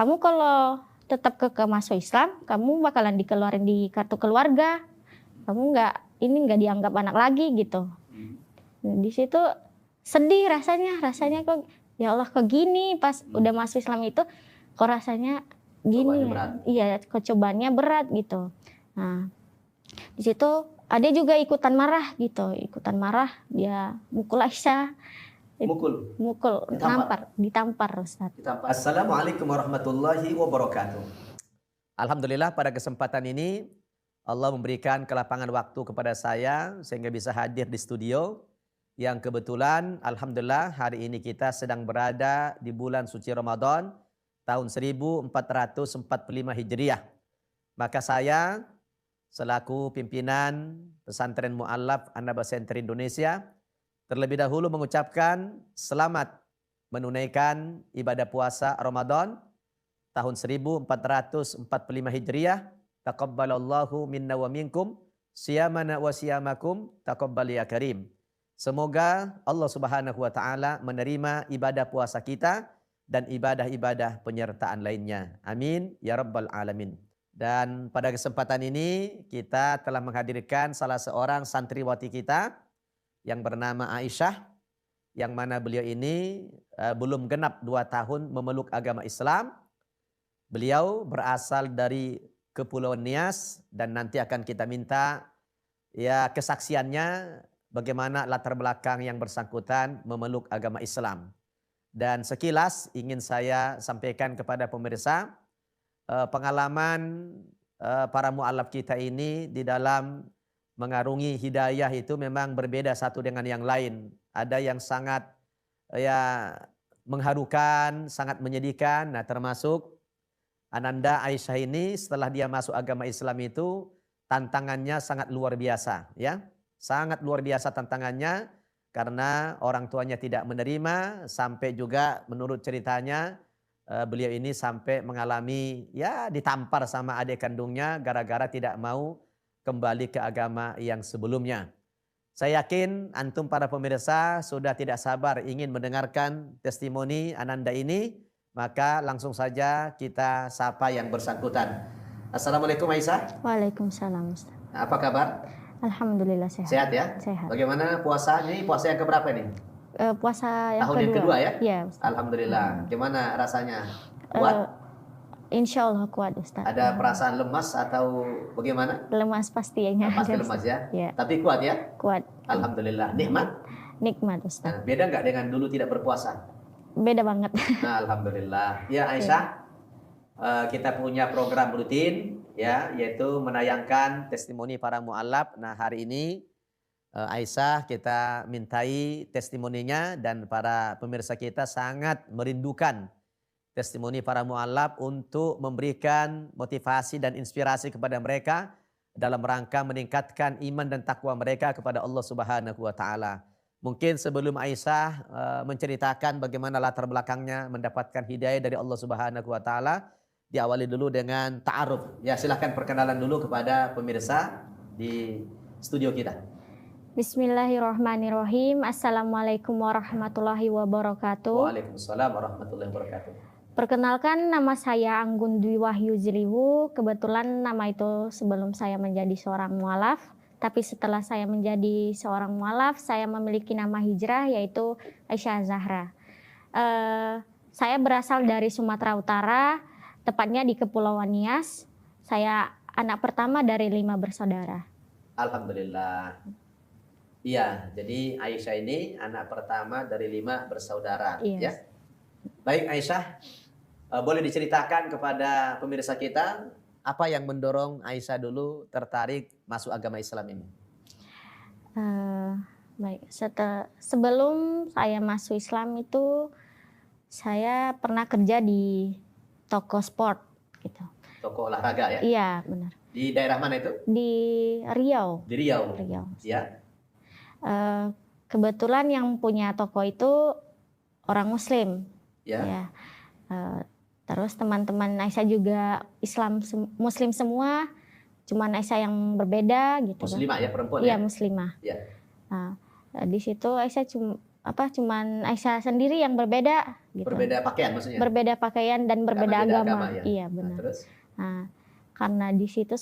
kamu kalau tetap ke masuk Islam, kamu bakalan dikeluarin di kartu keluarga. Kamu nggak dianggap anak lagi gitu. Nah, di situ sedih rasanya kok ya Allah kok gini, pas udah masuk Islam itu kok rasanya gini. Iya, cobaannya berat gitu. Nah, di situ ada juga ikutan marah gitu, dia mukul Aisyah. Mukul, ditampar Ustaz. Assalamualaikum warahmatullahi wabarakatuh. Alhamdulillah pada kesempatan ini Allah memberikan kelapangan waktu kepada saya sehingga bisa hadir di studio. Yang kebetulan alhamdulillah hari ini kita sedang berada di bulan suci Ramadan tahun 1445 Hijriah. Maka saya selaku pimpinan Pesantren Mu'allaf An-Naba Center Indonesia terlebih dahulu mengucapkan selamat menunaikan ibadah puasa Ramadan tahun 1445 Hijriah. Taqabbalallahu minna wa minkum siyamana wa siyamakum taqabbal ya karim. Semoga Allah Subhanahu wa taala menerima ibadah puasa kita dan ibadah-ibadah penyertaan lainnya. Amin ya rabbal alamin. Dan pada kesempatan ini kita telah menghadirkan salah seorang santriwati kita yang bernama Aisyah, yang mana beliau ini belum genap 2 tahun memeluk agama Islam. Beliau berasal dari Kepulauan Nias dan nanti akan kita minta ya kesaksiannya bagaimana latar belakang yang bersangkutan memeluk agama Islam. Dan sekilas ingin saya sampaikan kepada pemirsa pengalaman para mu'alaf kita ini di dalam mengarungi hidayah itu memang berbeda satu dengan yang lain. Ada yang sangat ya mengharukan, sangat menyedihkan. Nah, termasuk Ananda Aisyah ini setelah dia masuk agama Islam itu tantangannya sangat luar biasa, ya. Sangat luar biasa tantangannya karena orang tuanya tidak menerima, sampai juga menurut ceritanya beliau ini sampai mengalami ya ditampar sama adik kandungnya gara-gara tidak mau kembali ke agama yang sebelumnya. Saya yakin antum para pemirsa sudah tidak sabar ingin mendengarkan testimoni Ananda ini, maka langsung saja kita sapa yang bersangkutan. Assalamualaikum Aisyah. Waalaikumsalam Ustaz. Apa kabar? Alhamdulillah sehat. Sehat ya? Sehat. Bagaimana puasa? Ini puasa yang keberapa nih? Puasa yang tahun yang kedua ya? Iya, Ustaz. Alhamdulillah. Gimana rasanya? Kuat? Insya Allah kuat Ustaz. Ada perasaan lemas atau bagaimana? Lemas pastinya. Pasti lemas ya? Ya. Tapi kuat ya? Kuat. Alhamdulillah. Nikmat? Nikmat Ustaz. Nah, beda nggak dengan dulu tidak berpuasa? Beda banget. Nah, alhamdulillah. Ya Aisyah, kita punya program rutin ya, yaitu menayangkan testimoni para mu'alaf. Nah, hari ini Aisyah kita mintai testimoninya dan para pemirsa kita sangat merindukan testimoni para mu'alaf untuk memberikan motivasi dan inspirasi kepada mereka dalam rangka meningkatkan iman dan takwa mereka kepada Allah Subhanahu wa taala. Mungkin sebelum Aisyah menceritakan bagaimana latar belakangnya mendapatkan hidayah dari Allah Subhanahu wa taala, diawali dulu dengan ta'aruf. Ya, silahkan perkenalan dulu kepada pemirsa di studio kita. Bismillahirrahmanirrahim. Assalamualaikum warahmatullahi wabarakatuh. Waalaikumsalam warahmatullahi wabarakatuh. Perkenalkan, nama saya Anggun Dwi Wahyu Jiliwu. Kebetulan nama itu sebelum saya menjadi seorang mu'alaf. Tapi setelah saya menjadi seorang mu'alaf, saya memiliki nama hijrah yaitu Aisyah Zahra. Saya berasal dari Sumatera Utara, tepatnya di Kepulauan Nias. Saya anak pertama dari 5 bersaudara. Alhamdulillah. Iya, jadi Aisyah ini anak pertama dari 5 bersaudara. Iya. Ya. Baik Aisyah, boleh diceritakan kepada pemirsa kita apa yang mendorong Aisyah dulu tertarik masuk agama Islam ini? Baik, sebelum saya masuk Islam itu saya pernah kerja di toko sport gitu. Toko olahraga ya? Iya, benar. Di daerah mana itu? Di Riau. Di Riau. Riau. Ya. Kebetulan yang punya toko itu orang Muslim. Ya. Ya. Terus teman-teman Aisyah juga Muslim semua, cuman Aisyah yang berbeda gitu. Muslimah ya, perempuan ya? Iya, ya? muslimah. Ya. Nah, di situ Aisyah cuman Aisyah sendiri yang berbeda gitu. Berbeda pakaian maksudnya? Berbeda pakaian dan berbeda agama. Ya? Iya Nah, benar. terus? Nah, karena di situ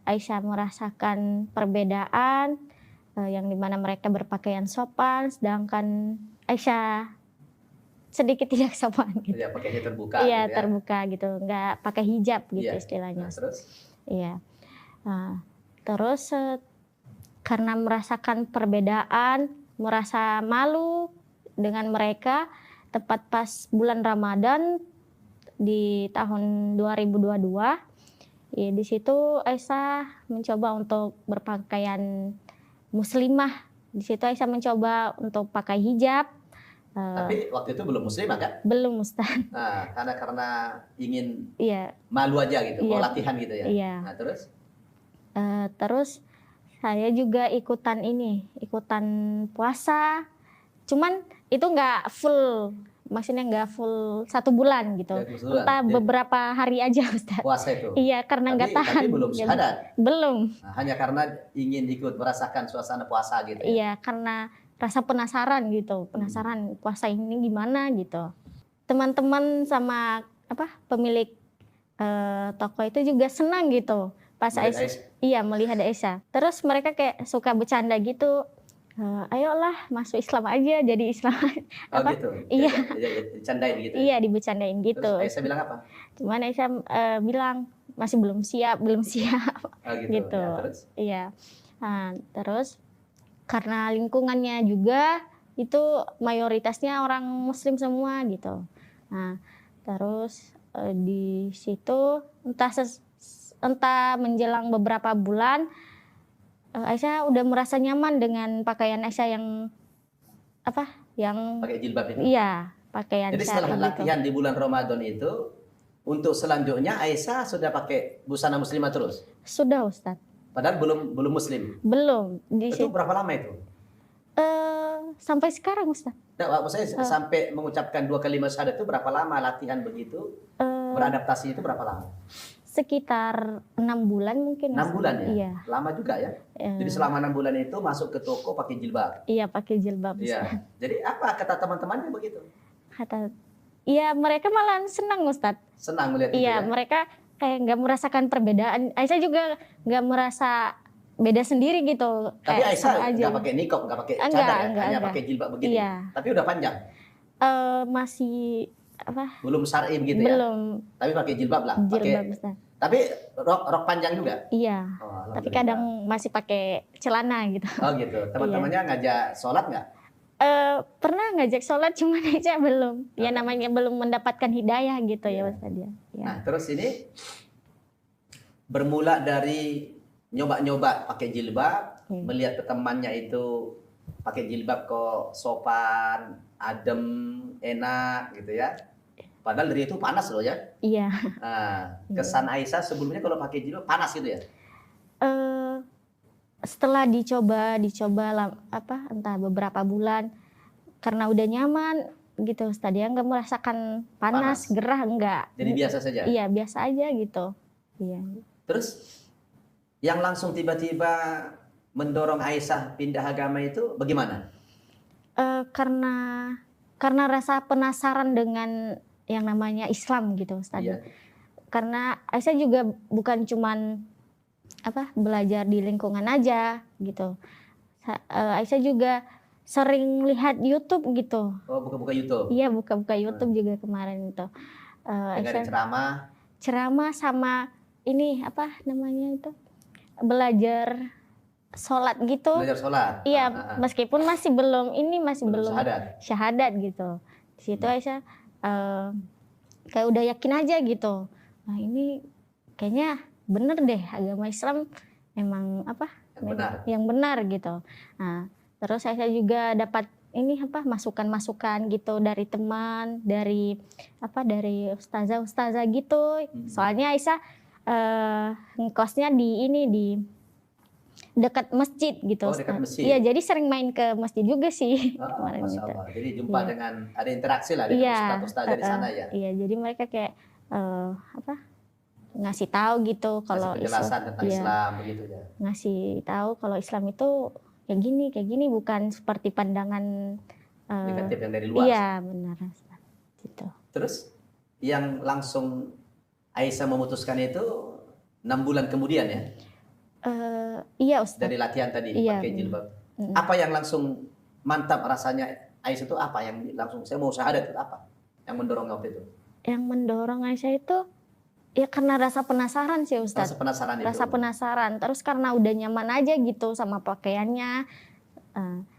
Aisyah merasakan perbedaan yang dimana mereka berpakaian sopan, sedangkan Aisyah sedikit tidak sopan gitu. Ya, pakainya terbuka. Iya, gitu ya? terbuka gitu, nggak pakai hijab gitu Iya. istilahnya. Nah, terus? Iya. Nah, terus karena merasakan perbedaan, merasa malu dengan mereka, tepat pas bulan Ramadan di tahun 2022, ya di situ Aisyah mencoba untuk berpakaian muslimah. Di situ Aisyah mencoba untuk pakai hijab. Tapi waktu itu belum muslimah kan? Belum, Ustaz. Nah, karena ingin Iya. malu aja gitu, mau Iya. latihan gitu ya. Iya. Nah, terus? Terus saya juga ikutan puasa. Cuman itu nggak full, maksudnya nggak full 1 bulan gitu. Entah beberapa hari aja, Ustaz. Puasa itu? Iya, karena nggak tahan. Tapi belum syahadat? Belum. Nah, hanya karena ingin ikut merasakan suasana puasa gitu ya? Iya, karena rasa penasaran gitu. Penasaran puasa ini gimana gitu. Teman-teman sama pemilik toko itu juga senang gitu. Pas Aisyah melihat Aisyah. Terus mereka kayak suka bercanda gitu. Ayolah masuk Islam aja, jadi Islam. Gitu. Iya. Dicandain gitu. Iya, dibercandain gitu. Terus Aisyah bilang apa? Cuman Aisyah bilang masih belum siap. Gitu. Gitu. Ya, terus? Iya. Nah, terus karena lingkungannya juga itu mayoritasnya orang Muslim semua gitu. Nah, terus di situ entah menjelang beberapa bulan Aisyah udah merasa nyaman dengan pakaian Aisyah yang pakai jilbab itu? Iya, pakaian. Jadi setelah latihan di bulan Ramadan itu, untuk selanjutnya Aisyah sudah pakai busana muslimah terus? Sudah, Ustadz. Padahal belum muslim? Belum. Itu berapa lama itu? Sampai sekarang, Ustadz. Nah, maksud saya sampai mengucapkan 2 kalimat syahadat itu berapa lama latihan begitu? Beradaptasi itu berapa lama? Sekitar 6 bulan mungkin. 6 bulan ya? Iya. Lama juga ya? Jadi selama 6 bulan itu masuk ke toko pakai jilbab? Iya, pakai jilbab. Iya. Jadi apa kata teman-temannya begitu? Iya, mereka malah senang, Ustadz. Senang melihat itu ya? Iya, mereka kayak nggak merasakan perbedaan. Aisyah juga nggak merasa beda sendiri gitu. Tapi Aisyah nggak pakai niqab, nggak pakai cadar ya? Hanya pakai jilbab begini? Iya. Tapi udah panjang? Masih belum syar'i begitu ya? Belum. Tapi pakai jilbab lah? Jilbab, Ustaz. Tapi rok panjang juga? Iya. Tapi kadang masih pakai celana gitu. Oh gitu. Teman-temannya ngajak sholat nggak? Pernah ngajak sholat, cuma Aisyah belum. Ya namanya belum mendapatkan hidayah gitu ya Ustaz ya. Nah terus ini bermula dari nyoba-nyoba pakai jilbab, melihat temannya itu pakai jilbab kok sopan, adem, enak gitu ya. Padahal dari itu panas loh ya. Iya. Nah, kesan Aisyah sebelumnya kalau pakai jilbab panas gitu ya? Setelah dicoba entah beberapa bulan, karena udah nyaman gitu Ustaz, dia nggak merasakan panas, gerah enggak. Jadi biasa saja? Iya, biasa aja gitu. Iya. Terus yang langsung tiba-tiba mendorong Aisyah pindah agama itu bagaimana? Karena rasa penasaran dengan yang namanya Islam gitu Ustaz. Iya. Karena Aisyah juga bukan cuman belajar di lingkungan aja gitu. Aisyah juga sering lihat YouTube gitu. Oh, buka-buka YouTube? Iya, buka-buka YouTube juga kemarin itu. Aisyah ceramah sama ini belajar sholat gitu. Belajar sholat? Iya, meskipun masih belum syahadat gitu. Di situ Aisyah kayak udah yakin aja gitu. Nah ini kayaknya bener deh, agama Islam memang yang benar gitu. Nah terus Aisyah juga dapat masukan-masukan gitu dari teman, dari ustazah gitu. Soalnya Aisyah ngekosnya di dekat masjid gitu. Oh, dekat masjid. Iya, jadi sering main ke masjid juga sih kemarin gitu. gitu. Jadi jumpa dengan ada interaksi lah dengan ustaz-ustazah di sana ya. Iya, jadi mereka kayak ngasih tahu gitu kalau penjelasan tentang Islam begitu ya. Ngasih tahu kalau Islam itu kayak gini bukan seperti pandangan Negatif yang dari luar. Iya benar Ustaz. Gitu. Terus yang langsung Aisyah memutuskan itu 6 bulan kemudian ya? Iya Ustaz. Dari latihan tadi Iya, pakai benar. jilbab. Apa yang langsung mantap rasanya Aisyah itu apa yang langsung saya mau syahadat itu apa? Yang mendorong waktu itu? Yang mendorong Aisyah itu ya karena rasa penasaran sih Ustaz. Rasa penasaran itu. Rasa penasaran. Terus karena udah nyaman aja gitu sama pakaiannya.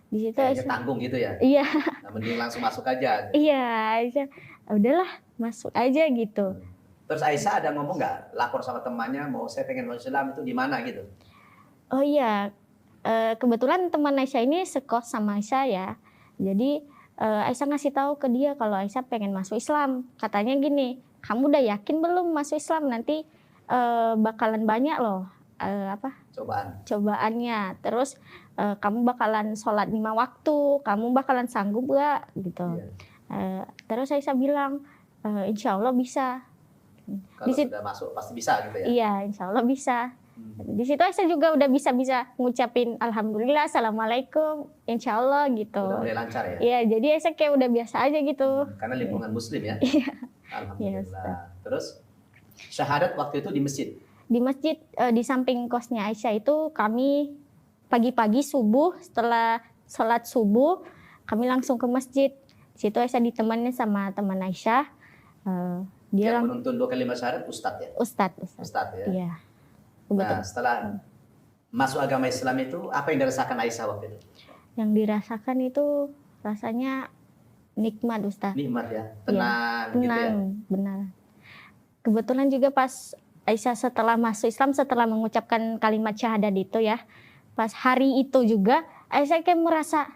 Di situ Kayaknya Aisyah. tanggung gitu ya. Iya. Nah, mending langsung masuk aja. Iya, Aisyah. Udahlah, masuk aja gitu. Terus Aisyah ada ngomong nggak, lapor sama temannya, mau saya pengen masuk Islam itu di mana gitu? Oh iya, kebetulan teman Aisyah ini sekos sama Aisyah ya. Jadi Aisyah ngasih tahu ke dia kalau Aisyah pengen masuk Islam. Katanya gini, kamu udah yakin belum masuk Islam? Nanti bakalan banyak loh cobaannya. Terus kamu bakalan sholat 5 waktu, kamu bakalan sanggup gak? Gitu. Iya. Terus Aisyah bilang, insya Allah bisa. Kalau sudah masuk pasti bisa gitu ya? Iya, insya Allah bisa. Di situ Aisyah juga udah bisa ngucapin alhamdulillah, assalamualaikum, insya Allah gitu. Udah mulai lancar ya? Iya, jadi Aisyah kayak udah biasa aja gitu. Karena lingkungan muslim ya? Iya. Alhamdulillah. Terus syahadat waktu itu di masjid? Di masjid, di samping kosnya Aisyah itu kami pagi-pagi subuh, setelah sholat subuh kami langsung ke masjid. Di situ Aisyah ditemani sama teman Aisyah. Dia yang menuntun 2 kalimat syahadat Ustadz ya? Ustadz ya? Iya. Nah, setelah masuk agama Islam itu, apa yang dirasakan Aisyah waktu itu? Yang dirasakan itu rasanya nikmat Ustadz. Nikmat ya? Tenang gitu ya? Benar. Kebetulan juga pas Aisyah setelah masuk Islam, setelah mengucapkan kalimat syahadat itu ya, pas hari itu juga Aisyah kayak merasa,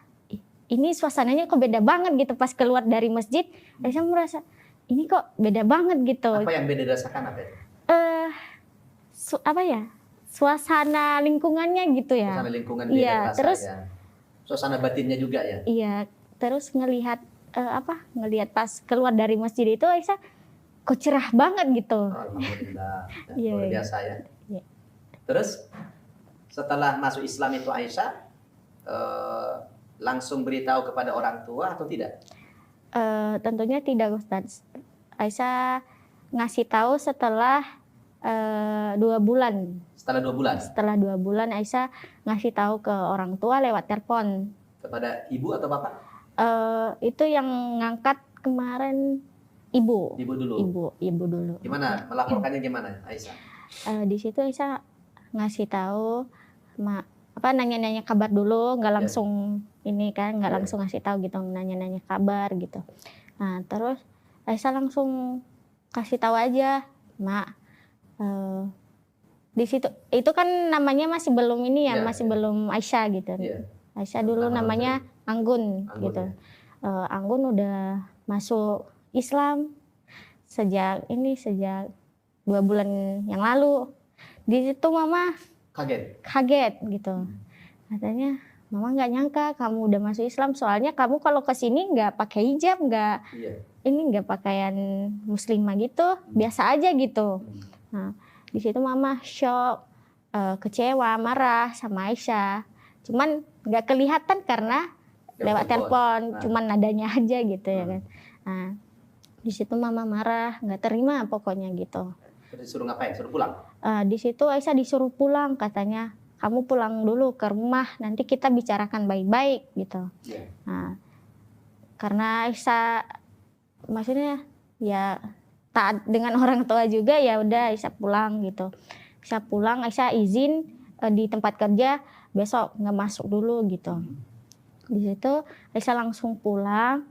ini suasananya kok beda banget gitu. Pas keluar dari masjid, Aisyah merasa, ini kok beda banget gitu. Apa yang beda dirasakan apa itu? Suasana lingkungannya gitu ya. Suasana lingkungan beda iya, terasa terus, ya. Suasana batinnya juga ya. Iya, terus ngelihat pas keluar dari masjid itu Aisyah kok cerah banget gitu. Alhamdulillah. Iya, Luar biasa ya. Iya. Terus setelah masuk Islam itu Aisyah langsung beritahu kepada orang tua atau tidak? Tentunya tidak Ustadz. Aisyah ngasih tahu setelah 2 bulan. Setelah 2 bulan? Setelah 2 bulan Aisyah ngasih tahu ke orang tua lewat telepon. Kepada ibu atau bapak? Itu yang ngangkat kemarin ibu. Ibu dulu? Ibu dulu. Gimana? Melaporkannya gimana Aisyah? Di situ Aisyah ngasih tahu, nanya-nanya kabar dulu, nggak langsung nggak langsung ngasih tahu gitu, nanya-nanya kabar gitu. Nah terus Aisyah langsung kasih tahu aja, Mak. Di situ itu kan namanya masih belum masih belum Aisyah gitu. Aisyah dulu namanya Anggun gitu. Ya. Anggun udah masuk Islam sejak 2 bulan yang lalu. Di situ Mama kaget gitu. Katanya Mama nggak nyangka kamu udah masuk Islam, soalnya kamu kalau kesini nggak pakai hijab, nggak pakaian muslimah gitu, biasa aja gitu. Nah, di situ Mama shock, kecewa, marah sama Aisyah. Cuman nggak kelihatan karena lewat telepon, cuman nadanya aja gitu ya kan. Nah, di situ Mama marah, nggak terima pokoknya gitu. Disuruh ngapain? Suruh pulang? Di situ Aisyah disuruh pulang, katanya kamu pulang dulu ke rumah, nanti kita bicarakan baik-baik gitu. Nah, karena Aisyah maksudnya ya taat dengan orang tua juga, ya udah Aisyah pulang gitu. Aisyah pulang, Aisyah izin di tempat kerja besok nggak masuk dulu gitu. Di situ Aisyah langsung pulang.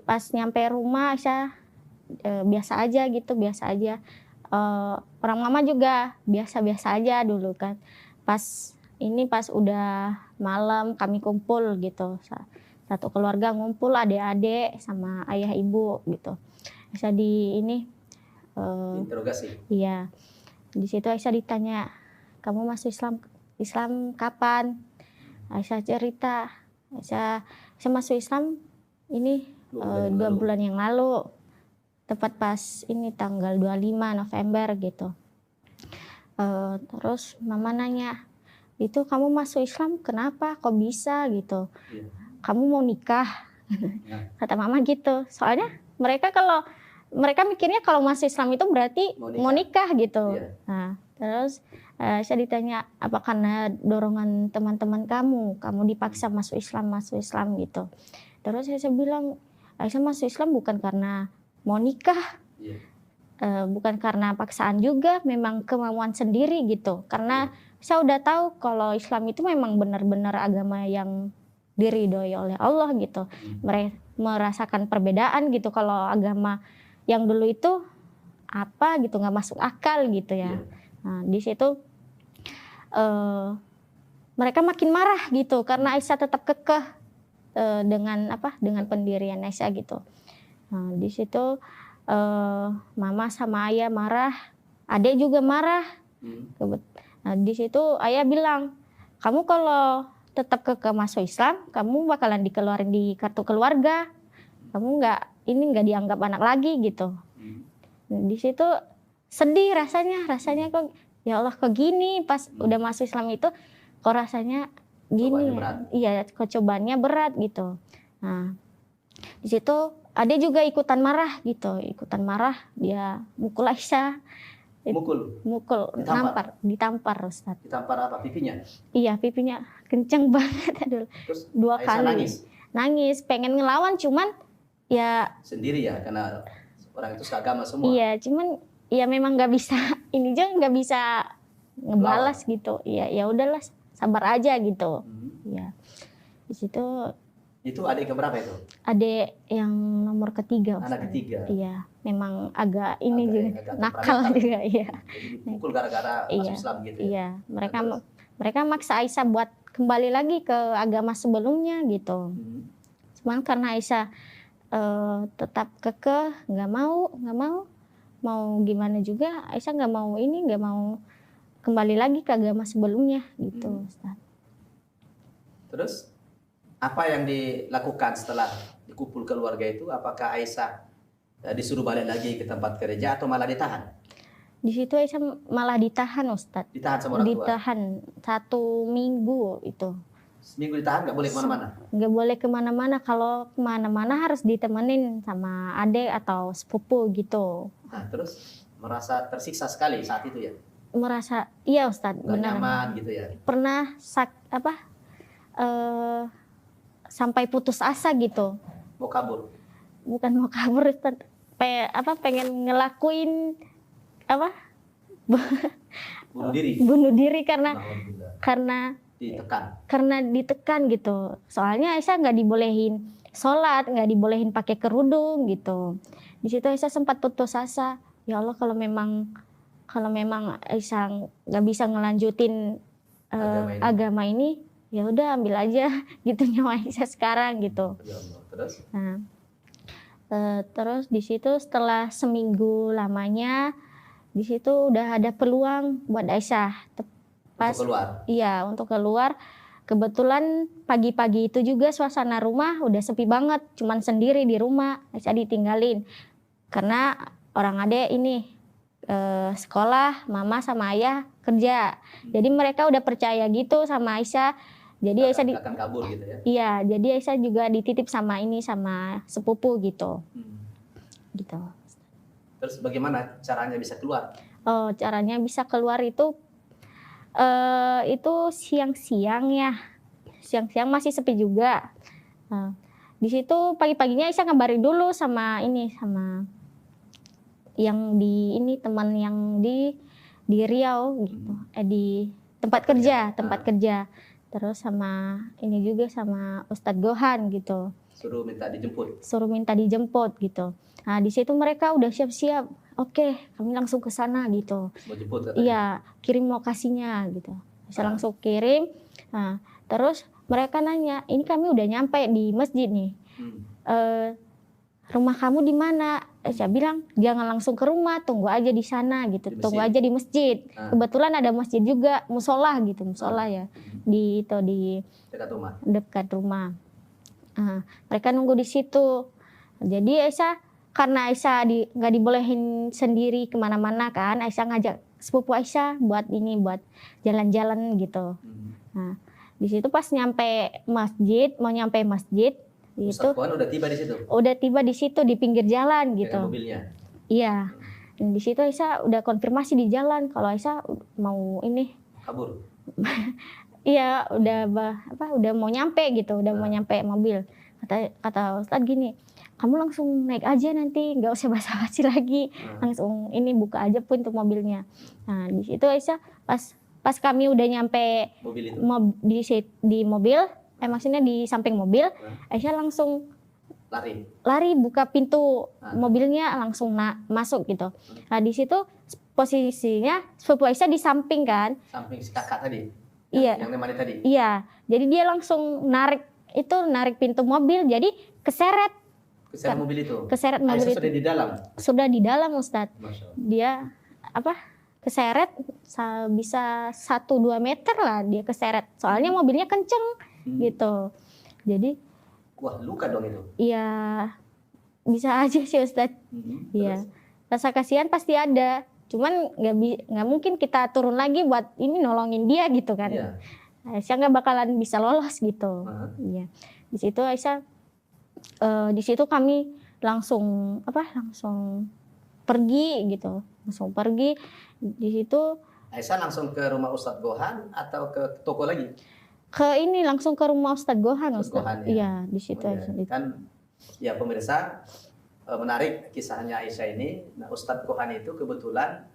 Pas nyampe rumah Aisyah biasa aja gitu, biasa aja. Orang Mama juga biasa-biasa aja dulu kan. Pas udah malam kami kumpul gitu. Satu keluarga ngumpul, adik-adik sama ayah ibu gitu. Aisyah interogasi. Iya. Di situ Aisyah ditanya, "Kamu masuk Islam kapan?" Aisyah cerita, Aisyah masuk Islam 2 bulan yang lalu. Tepat pas tanggal 25 November gitu. Terus Mama nanya, "Itu kamu masuk Islam kenapa? Kok bisa?" gitu. kamu mau nikah? Ya. Kata mama gitu. Soalnya mereka mikirnya kalau masuk Islam itu berarti mau nikah gitu. Iya. Nah, terus saya ditanya, apa karena dorongan teman-teman kamu dipaksa masuk Islam gitu. Terus saya bilang, saya masuk Islam bukan karena mau nikah, Iya. bukan karena paksaan juga, memang kemauan sendiri gitu. Karena saya udah tahu kalau Islam itu memang benar-benar agama yang diridhoi oleh Allah gitu. Merasakan perbedaan gitu. Kalau agama yang dulu itu apa gitu, nggak masuk akal gitu ya. Iya. Nah, di situ mereka makin marah gitu karena Aisyah tetap kekeh dengan pendirian Aisyah gitu. Nah, di situ mama sama ayah marah, adek juga marah. Nah, di situ ayah bilang, kamu kalau tetap kekeh masuk Islam, kamu bakalan dikeluarin di kartu keluarga, kamu nggak dianggap anak lagi gitu. Nah, di situ sedih rasanya kok ya Allah kok gini, pas udah masuk Islam itu kok rasanya gini, iya kok cobaannya berat gitu. Nah, di situ adek juga ikutan marah gitu, dia mukul Aisyah. Mukul, ditampar Ustaz. Ditampar apa? Pipinya? Iya, pipinya kenceng banget. Aduh. Terus 2 Aisyah kali. Nangis, pengen ngelawan cuman ya sendiri ya, karena orang itu seagama semua. Iya, cuman ya memang nggak bisa nggak bisa ngebalas gitu. Iya, ya udahlah, sabar aja gitu. Iya. Di situ itu adik keberapa itu? Adik yang nomor ketiga. Anak ketiga. Iya, memang agak juga nakal juga, iya. Jadi dipukul gara-gara masuk Islam gitu ya. Iya, mereka maksa Aisyah buat kembali lagi ke agama sebelumnya gitu. Cuman karena Aisyah tetap kekeh, nggak mau gimana juga, Aisyah nggak mau kembali lagi ke agama sebelumnya gitu. Ustaz. Terus apa yang dilakukan setelah dikumpul keluarga itu? Apakah Aisyah disuruh balik lagi ke tempat kerja atau malah ditahan? Di situ Aisyah malah ditahan, Ustaz. Ditahan sama orang tua? Ditahan 1 minggu itu. Seminggu ditahan, nggak boleh kemana-mana? Nggak boleh kemana-mana. Kalau kemana-mana harus ditemenin sama adik atau sepupu gitu. Nah, terus merasa tersiksa sekali saat itu ya? Merasa, iya Ustadz, benar. Nyaman gitu ya? Pernah sampai putus asa gitu. Mau kabur? Bukan mau kabur, Ustadz. Pengen ngelakuin bunuh diri karena ditekan gitu. Soalnya Aisyah nggak dibolehin sholat, nggak dibolehin pakai kerudung gitu. Di situ Aisyah sempat putus asa. Ya Allah, kalau memang Aisyah nggak bisa ngelanjutin agama ini, ya udah ambil aja gitu nyawa Aisyah sekarang gitu. Ya Allah. Terus? Nah, terus di situ setelah seminggu lamanya, di situ udah ada peluang buat Aisyah. Untuk keluar? Iya, untuk keluar. Kebetulan pagi-pagi itu juga suasana rumah udah sepi banget, cuman sendiri di rumah, Aisyah ditinggalin. Karena orang adek ini sekolah, mama sama ayah kerja. Jadi mereka udah percaya gitu sama Aisyah. Jadi Aisyah akan kabur gitu ya? Iya, jadi Aisyah juga dititip sama sepupu gitu. Gitu. Terus bagaimana caranya bisa keluar? Oh, caranya bisa keluar itu siang-siang ya. Siang-siang masih sepi juga. Nah, di situ pagi-paginya Aisyah ngabarin dulu sama yang teman yang di Riau gitu. Di tempat kerja. Terus sama Ustadz Gohan gitu. Suruh minta dijemput gitu. Nah, di situ mereka udah siap-siap. Oke, kami langsung ke sana gitu. Mau jemput katanya? Iya, kirim lokasinya gitu. Bisa langsung kirim. Nah, terus mereka nanya, ini kami udah nyampe di masjid nih. Rumah kamu di mana? Saya bilang, jangan langsung ke rumah, tunggu aja di sana gitu. Tunggu aja di masjid. Kebetulan ada masjid juga, musola ya. Di dekat rumah. Nah, mereka nunggu di situ. Jadi karena Aisyah nggak dibolehin sendiri kemana-mana kan, Aisyah ngajak sepupu Aisyah buat jalan-jalan gitu. Nah, Di situ pas nyampe masjid, mau nyampe masjid, itu Ustadz Kohan udah tiba di situ udah tiba di situ di pinggir jalan dengan gitu. mobilnya. Iya. Dan di situ Aisyah udah konfirmasi di jalan kalau Aisyah mau ini. Kabur. Iya, udah mau nyampe gitu, udah mau nyampe mobil. Kata Ustadz gini, kamu langsung naik aja nanti, nggak usah basa-basi lagi, langsung ini buka aja pintu mobilnya. Nah di situ Aisyah pas kami udah nyampe Mobil itu. di mobil, maksudnya di samping mobil, Aisyah langsung lari buka pintu mobilnya langsung masuk gitu. Nah di situ posisinya sepupu Aisyah di samping kan. Samping si kakak tadi. Iya. Yang nemani tadi. Iya. Jadi dia langsung narik pintu mobil, jadi keseret mobil itu. Keseret mobil Aisyah itu. sudah di dalam. Sudah di dalam Ustadz. Masya Allah. Dia keseret bisa 1-2 meter lah dia keseret. Soalnya mobilnya kenceng gitu. Jadi wah, luka dong itu. iya bisa aja sih Ustadz. Iya. Rasa kasihan pasti ada. Cuman nggak mungkin kita turun lagi buat ini nolongin dia gitu kan. Iya. Aisyah nggak bakalan bisa lolos gitu. Iya. Di situ Aisyah di situ kami langsung pergi gitu. Langsung pergi di situ. Aisyah langsung ke rumah Ustadz Gohan atau ke toko lagi? Langsung ke rumah Ustadz Gohan. Gohan, ya. Iya, di situ Oh, Aisyah. ya. Kan ya pemirsa, menarik kisahnya Aisyah ini. Nah, Ustadz Gohan itu kebetulan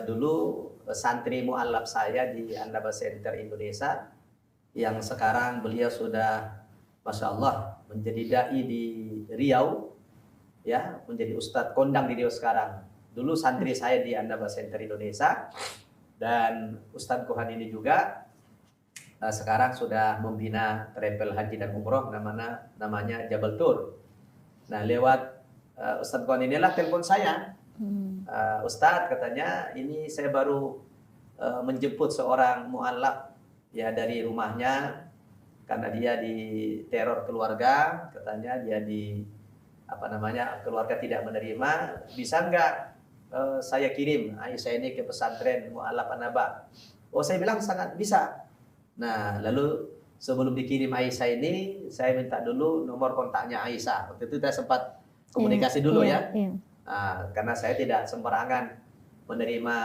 dulu santri mu'alaf saya di Annaba Center Indonesia, yang sekarang beliau sudah Masya Allah menjadi da'i di Riau, ya, menjadi Ustadz kondang di Riau sekarang. Dulu santri saya di Annaba Center Indonesia, dan Ustadz Gohan ini juga sekarang sudah membina travel haji dan umroh namanya Jabal Tour. Nah, lewat Ustadz Gohan inilah telepon saya. Ustadz, katanya ini saya baru menjemput seorang mu'alaf ya dari rumahnya karena dia diteror keluarga, katanya dia keluarga tidak menerima, bisa nggak saya kirim Aisyah ini ke pesantren mu'alaf Annaba? Oh, saya bilang sangat bisa. Nah, lalu sebelum dikirim Aisyah ini, saya minta dulu nomor kontaknya Aisyah. Waktu itu kita sempat komunikasi dulu ya. Nah, karena saya tidak sembarangan menerima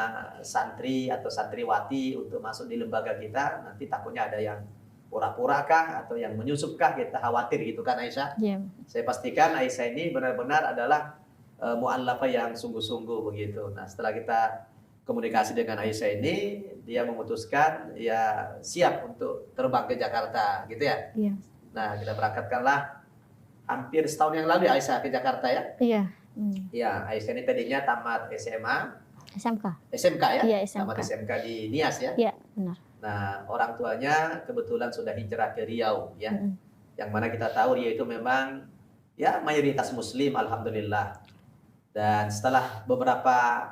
santri atau santriwati untuk masuk di lembaga kita, nanti takutnya ada yang pura-pura kah atau yang menyusup kah, kita khawatir gitu kan Aisyah. Saya pastikan Aisyah ini benar-benar adalah mu'allafah yang sungguh-sungguh begitu. Nah, setelah kita komunikasi dengan Aisyah ini, dia memutuskan ya siap untuk terbang ke Jakarta gitu ya. Nah, kita berangkatkanlah hampir setahun yang lalu ya Aisyah ke Jakarta ya. Ya, Aisyah ini tadinya tamat SMK ya? Iya, SMK. Tamat SMK di Nias ya? Iya, benar. Nah, orang tuanya kebetulan sudah hijrah ke Riau ya. Yang mana kita tahu Riau itu memang ya mayoritas muslim, alhamdulillah. Dan setelah beberapa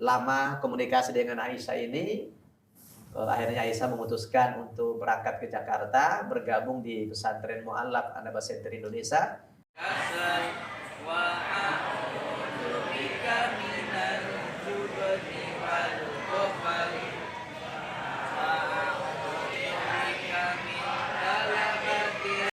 lama komunikasi dengan Aisyah ini, akhirnya Aisyah memutuskan untuk berangkat ke Jakarta, bergabung di pesantren mu'alaf Annaba Center Indonesia.